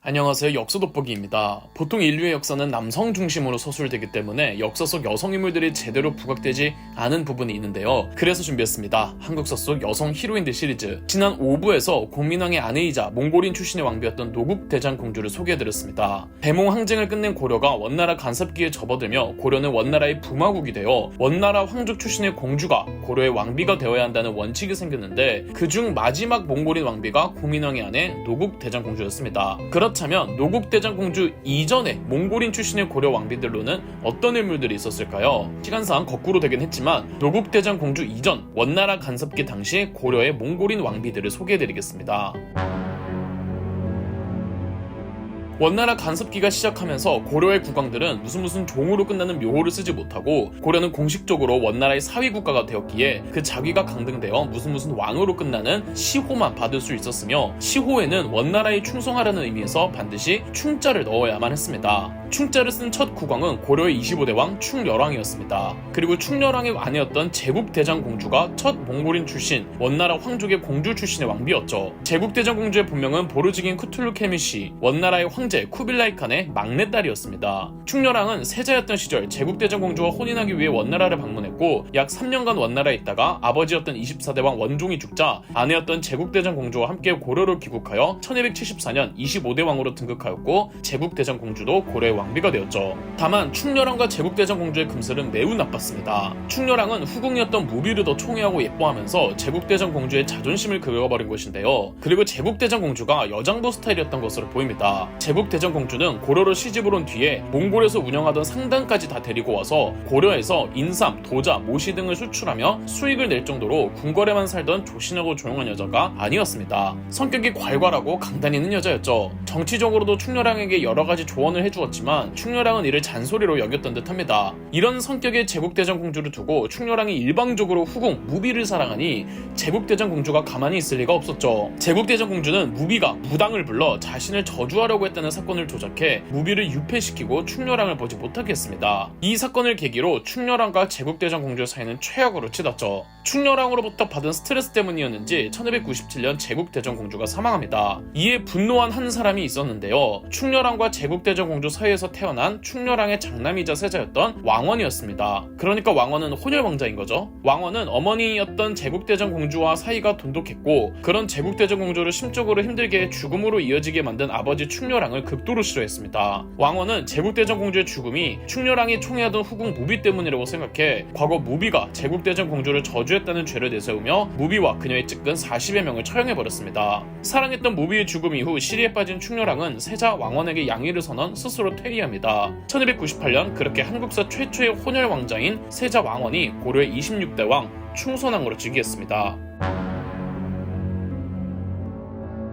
안녕하세요. 역사 돋보기입니다. 보통 인류의 역사는 남성 중심으로 서술되기 때문에 역사 속 여성 인물들이 제대로 부각되지 않은 부분이 있는데요. 그래서 준비했습니다. 한국사 속 여성 히로인들 시리즈. 지난 5부에서 공민왕의 아내이자 몽골인 출신의 왕비였던 노국대장공주를 소개해드렸습니다. 대몽 항쟁을 끝낸 고려가 원나라 간섭기에 접어들며 고려는 원나라의 부마국이 되어 원나라 황족 출신의 공주가 고려의 왕비가 되어야 한다는 원칙이 생겼는데 그중 마지막 몽골인 왕비가 공민왕의 아내 노국대장공주였습니다. 그렇다면 노국대장공주 이전에 몽골인 출신의 고려 왕비들로는 어떤 인물들이 있었을까요? 시간상 거꾸로 되긴 했지만 노국대장공주 이전 원나라 간섭기 당시 고려의 몽골인 왕비들을 소개해드리겠습니다. 원나라 간섭기가 시작하면서 고려의 국왕들은 무슨 종으로 끝나는 묘호를 쓰지 못하고 고려는 공식적으로 원나라의 사위국가가 되었기에 그 자위가 강등되어 무슨 왕으로 끝나는 시호만 받을 수 있었으며 시호에는 원나라에 충성하라는 의미에서 반드시 충자를 넣어야만 했습니다. 충자를 쓴 첫 국왕은 고려의 25대 왕 충렬왕이었습니다. 그리고 충렬왕의 아내였던 제국대장공주가 첫 몽골인 출신 원나라 황족의 공주 출신의 왕비였죠. 제국대장공주의 본명은 보르지긴 쿠툴루케미시, 원나라의 황제 쿠빌라이 칸의 막내딸이었습니다. 충렬왕은 세자였던 시절 제국대장공주와 혼인하기 위해 원나라를 방문했고 약 3년간 원나라에 있다가 아버지였던 24대 왕 원종이 죽자 아내였던 제국대장공주와 함께 고려로 귀국하여 1274년 25대 왕으로 등극하였고 제국대장공주도 고려의 왕비가 되었죠. 다만 충렬왕과 제국대장공주의 금슬은 매우 나빴습니다. 충렬왕은 후궁이었던 무비를 더 총애하고 예뻐하면서 제국대장공주의 자존심을 긁어버린 것인데요. 그리고 제국대장공주가 여장부 스타일이었던 것으로 보입니다. 제국대장공주는 고려로 시집을 온 뒤에 몽골에서 운영하던 상단까지 다 데리고 와서 고려에서 인삼, 도자, 모시 등을 수출하며 수익을 낼 정도로 궁궐에만 살던 조신하고 조용한 여자가 아니었습니다. 성격이 괄괄하고 강다니는 여자였죠. 정치적으로도 충렬왕에게 여러가지 조언을 해주었지만 충렬왕은 이를 잔소리로 여겼던 듯합니다. 이런 성격의 제국대장공주를 두고 충렬왕이 일방적으로 후궁 무비를 사랑하니 제국대장공주가 가만히 있을 리가 없었죠. 제국대장공주는 무비가 무당을 불러 자신을 저주하려고 했다는 사건을 조작해 무비를 유폐시키고 충렬왕을 보지 못하게 했습니다. 이 사건을 계기로 충렬왕과 제국대장공주의 사이는 최악으로 치닫죠. 충렬왕으로부터 받은 스트레스 때문이었는지 1297년 제국대장공주가 사망합니다. 이에 분노한 한 사람이 있었는데요. 충렬왕과 제국대장공주 사이에서 태어난 충렬왕의 장남이자 세자였던 왕원이었습니다. 그러니까 왕원은 혼혈왕자인 거죠. 왕원은 어머니였던 제국대장공주와 사이가 돈독했고 그런 제국대장공주를 심적으로 힘들게 해 죽음으로 이어지게 만든 아버지 충렬왕을 극도로 싫어했습니다. 왕원은 제국대장공주의 죽음이 충렬왕이 총애하던 후궁 무비 때문이라고 생각해 과거 무비가 제국대장공주를 저주했다는 죄를 내세우며 무비와 그녀의 측근 40여 명을 처형해버렸습니다. 사랑했던 무비의 죽음 이후 시리에 빠진 충렬왕은 세자 왕원에게 양위를 선언 스스로 퇴위합니다. 1298년 그렇게 한국사 최초의 혼혈 왕자인 세자 왕원이 고려의 26대 왕 충선왕으로 즉위했습니다.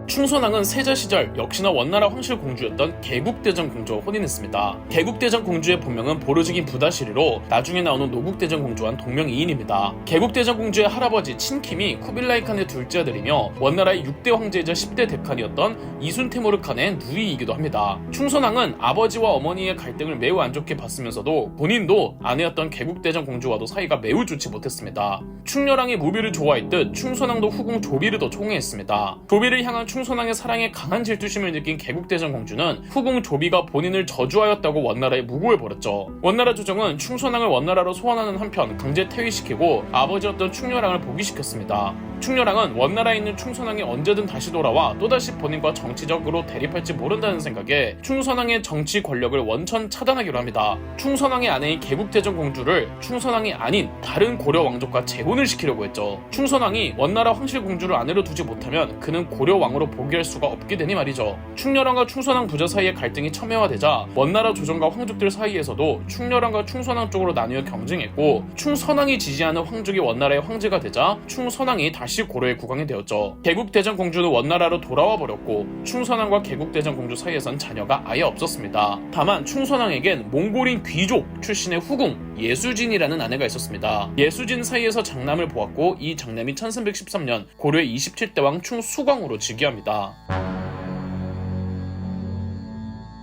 충선왕은 세자 시절 역시나 원나라 황실 공주였던 개국대장공주와 혼인했습니다. 개국대장공주의 본명은 보르지긴 부다시리로 나중에 나오는 노국대장공주와는 동명이인입니다. 개국대장공주의 할아버지 친킴이 쿠빌라이 칸의 둘째 아들이며 원나라의 6대 황제이자 10대 대칸이었던 이순테무르 칸의 누이이기도 합니다. 충선왕은 아버지와 어머니의 갈등을 매우 안 좋게 봤으면서도 본인도 아내였던 개국대장공주와도 사이가 매우 좋지 못했습니다. 충렬왕이 무비를 좋아했듯 충선왕도 후궁 조비를 더 총애했습니다. 조비를 향한 충선왕의 사랑에 강한 질투심을 느낀 개국대장공주는 후궁 조비가 본인을 저주하였다고 원나라에 무고를 벌였죠. 원나라 조정은 충선왕을 원나라로 소환하는 한편 강제 퇴위시키고 아버지였던 충렬왕을 복위시켰습니다. 충렬왕은 원나라에 있는 충선왕이 언제든 다시 돌아와 또다시 본인과 정치적으로 대립할지 모른다는 생각에 충선왕의 정치 권력을 원천 차단하기로 합니다. 충선왕의 아내인 개국대장공주를 충선왕이 아닌 다른 고려 왕족과 재혼을 시키려고 했죠. 충선왕이 원나라 황실공주를 아내로 두지 못하면 그는 고려 왕으로 복위할 수가 없게 되니 말이죠. 충렬왕과 충선왕 부자 사이의 갈등이 첨예화되자 원나라 조정과 황족들 사이에서도 충렬왕과 충선왕 쪽으로 나뉘어 경쟁했고 충선왕이 지지하는 황족이 원나라의 황제가 되자 충선왕이 다시 고려의 국왕이 되었죠. 개국대장공주는 원나라로 돌아와 버렸고 충선왕과 개국대장공주 사이에선 자녀가 아예 없었습니다. 다만 충선왕에겐 몽골인 귀족 출신의 후궁 예수진이라는 아내가 있었습니다. 예수진 사이에서 장남을 보았고 이 장남이 1313년 고려의 27대 왕 충수광으로 즉위합니다.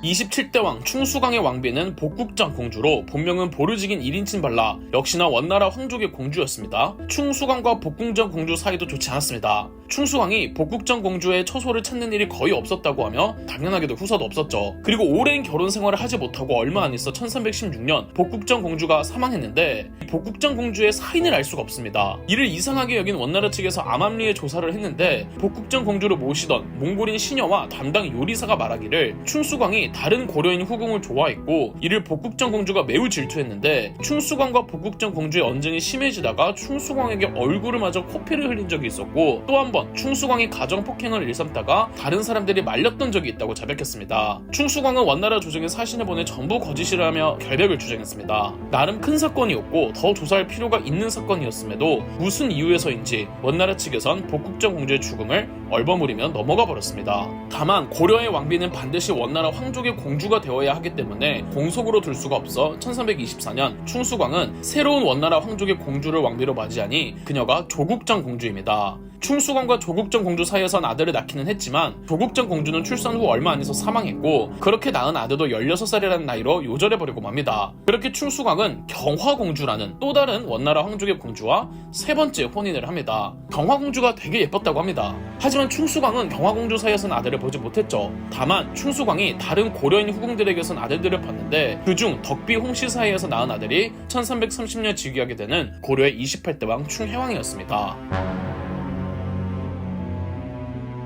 27대 왕 충수광의 왕비는 복국장 공주로 본명은 보르지긴 1인친 발라, 역시나 원나라 황족의 공주였습니다. 충수광과 복궁장 공주 사이도 좋지 않았습니다. 충수광이 복국정 공주의 처소를 찾는 일이 거의 없었다고 하며 당연하게도 후사도 없었죠. 그리고 오랜 결혼 생활을 하지 못하고 얼마 안 있어 1316년 복국정 공주가 사망했는데 복국정 공주의 사인을 알 수가 없습니다. 이를 이상하게 여긴 원나라 측에서 암암리에 조사를 했는데 복국정 공주를 모시던 몽골인 시녀와 담당 요리사가 말하기를 충수광이 다른 고려인 후궁을 좋아했고 이를 복국정 공주가 매우 질투했는데 충수광과 복국정 공주의 언쟁이 심해지다가 충수광에게 얼굴을 맞아 코피를 흘린 적이 있었고 또 한 번 충수광이 가정폭행을 일삼다가 다른 사람들이 말렸던 적이 있다고 자백했습니다. 충수광은 원나라 조정에 사신을 보내 전부 거짓이라며 결백을 주장했습니다. 나름 큰 사건이었고 더 조사할 필요가 있는 사건이었음에도 무슨 이유에서인지 원나라 측에선 복국정 공주의 죽음을 얼버무리며 넘어가 버렸습니다. 다만 고려의 왕비는 반드시 원나라 황족의 공주가 되어야 하기 때문에 공속으로 둘 수가 없어 1324년 충수광은 새로운 원나라 황족의 공주를 왕비로 맞이하니 그녀가 조국정 공주입니다. 충수광과 조국정 공주 사이에선 아들을 낳기는 했지만 조국정 공주는 출산 후 얼마 안 있어 사망했고 그렇게 낳은 아들도 16살이라는 나이로 요절해버리고 맙니다. 그렇게 충수광은 경화공주라는 또 다른 원나라 황족의 공주와 세 번째 혼인을 합니다. 경화공주가 되게 예뻤다고 합니다. 하지만 충수광은 경화공주 사이에선 아들을 보지 못했죠. 다만 충수광이 다른 고려인 후궁들에게선 아들들을 봤는데 그중 덕비 홍씨 사이에서 낳은 아들이 1330년 즉위하게 되는 고려의 28대 왕 충혜왕이었습니다.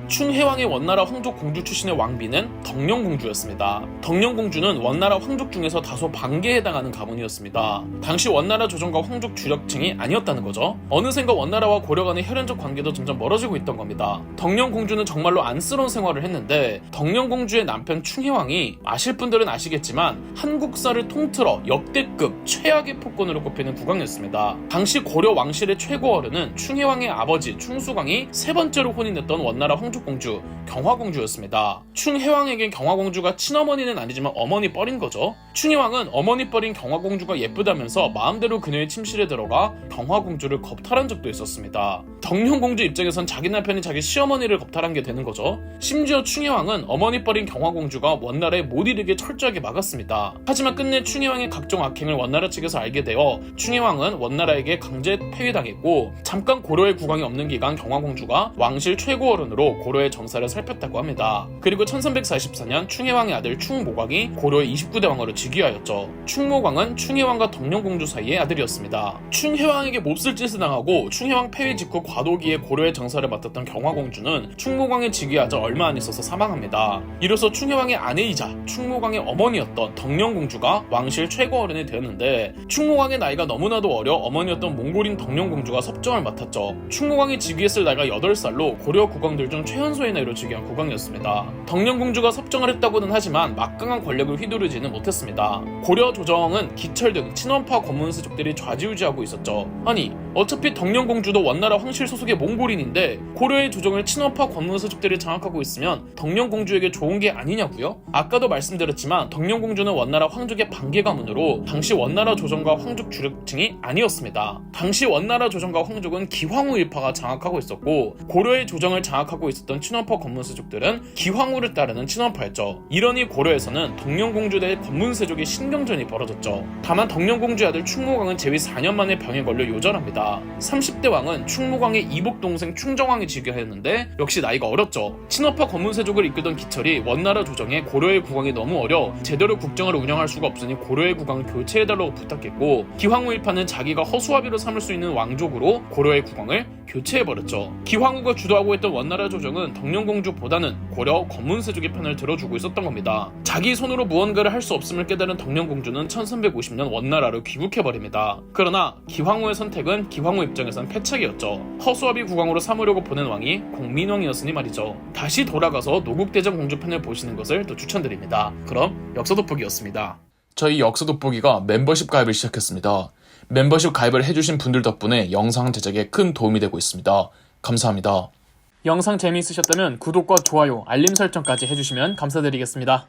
충혜왕의 원나라 황족 공주 출신의 왕비는 덕령공주였습니다. 덕령공주는 원나라 황족 중에서 다소 반계에 해당하는 가문이었습니다. 당시 원나라 조정과 황족 주력층이 아니었다는 거죠. 어느샌가 원나라와 고려 간의 혈연적 관계도 점점 멀어지고 있던 겁니다. 덕령공주는 정말로 안쓰러운 생활을 했는데 덕령공주의 남편 충혜왕이 아실 분들은 아시겠지만 한국사를 통틀어 역대급 최악의 폭군으로 꼽히는 국왕이었습니다. 당시 고려 왕실의 최고 어른은 충혜왕의 아버지 충수광이 세 번째로 혼인했던 원나라 황족 공주 경화공주였습니다. 충혜왕에겐 경화공주가 친어머니는 아니지만 어머니 뻘인 거죠. 충혜왕은 어머니 뻘인 경화공주가 예쁘다면서 마음대로 그녀의 침실에 들어가 경화공주를 겁탈한 적도 있었습니다. 덕령공주 입장에선 자기 남편이 자기 시어머니를 겁탈한 게 되는 거죠. 심지어 충혜왕은 어머니 뻘인 경화공주가 원나라에 못 이르게 철저하게 막았습니다. 하지만 끝내 충혜왕의 각종 악행을 원나라 측에서 알게 되어 충혜왕은 원나라에게 강제 폐위당했고 잠깐 고려의 국왕이 없는 기간 경화공주가 왕실 최고 어른으로 고려의 정사를 살폈다고 합니다. 그리고 1344년 충혜왕의 아들 충모광이 고려의 29대 왕으로 즉위하였죠. 충모광은 충혜왕과 덕령공주 사이의 아들이었습니다. 충혜왕에게 몹쓸 짓을 당하고 충혜왕 폐위 직후 과도기에 고려의 정사를 맡았던 경화공주는 충모광이 즉위하자 얼마 안 있어서 사망합니다. 이로써 충혜왕의 아내이자 충모광의 어머니였던 덕령공주가 왕실 최고 어른이 되었는데 충모광의 나이가 너무나도 어려 어머니였던 몽골인 덕령공주가 섭정을 맡았죠. 충모광이 즉위했을 나이가 8살로 고려 국왕들 중 최연소의 나이로 즉위한 국왕이었습니다. 덕령공주가 섭정을 했다고는 하지만 막강한 권력을 휘두르지는 못했습니다. 고려 조정은 기철 등 친원파 권문세족들이 좌지우지하고 있었죠. 아니 어차피 덕령공주도 원나라 황실 소속의 몽골인인데 고려의 조정을 친원파 권문세족들이 장악하고 있으면 덕령공주에게 좋은 게 아니냐고요? 아까도 말씀드렸지만 덕령공주는 원나라 황족의 반계 가문으로 당시 원나라 조정과 황족 주력층이 아니었습니다. 당시 원나라 조정과 황족은 기황후 일파가 장악하고 있었고 고려의 조정을 장악하고 있었던 친원파 권문세족들은 기황후를 따르는 친원파였죠. 이러니 고려에서는 덕령공주 대 권문세족의 신경전이 벌어졌죠. 다만 덕령공주의 아들 충모광은 재위 4년 만에 병에 걸려 요절합니다. 30대 왕은 충모광의 이복 동생 충정왕이 즉위하였는데 역시 나이가 어렸죠. 친원파 권문세족을 이끌던 기철이 원나라 조정에 고려의 국왕이 너무 어려 제대로 국정을 운영할 수가 없으니 고려의 국왕을 교체해달라고 부탁했고 기황후 일파는 자기가 허수아비로 삼을 수 있는 왕족으로 고려의 국왕을 교체해버렸죠. 기황후가 주도하고 있던 원나라 조정은 덕령공주보다는 고려 권문세족의 편을 들어주고 있었던 겁니다. 자기 손으로 무언가를 할 수 없음을 깨달은 덕령공주는 1350년 원나라로 귀국해버립니다. 그러나 기황후의 선택은 기황후 입장에선 패착이었죠. 허수아비 국왕으로 삼으려고 보낸 왕이 공민왕이었으니 말이죠. 다시 돌아가서 노국대장 공주 편을 보시는 것을 또 추천드립니다. 그럼 역사돋보기였습니다. 저희 역사돋보기가 멤버십 가입을 시작했습니다. 멤버십 가입을 해주신 분들 덕분에 영상 제작에 큰 도움이 되고 있습니다. 감사합니다. 영상 재미있으셨다면 구독과 좋아요, 알림 설정까지 해주시면 감사드리겠습니다.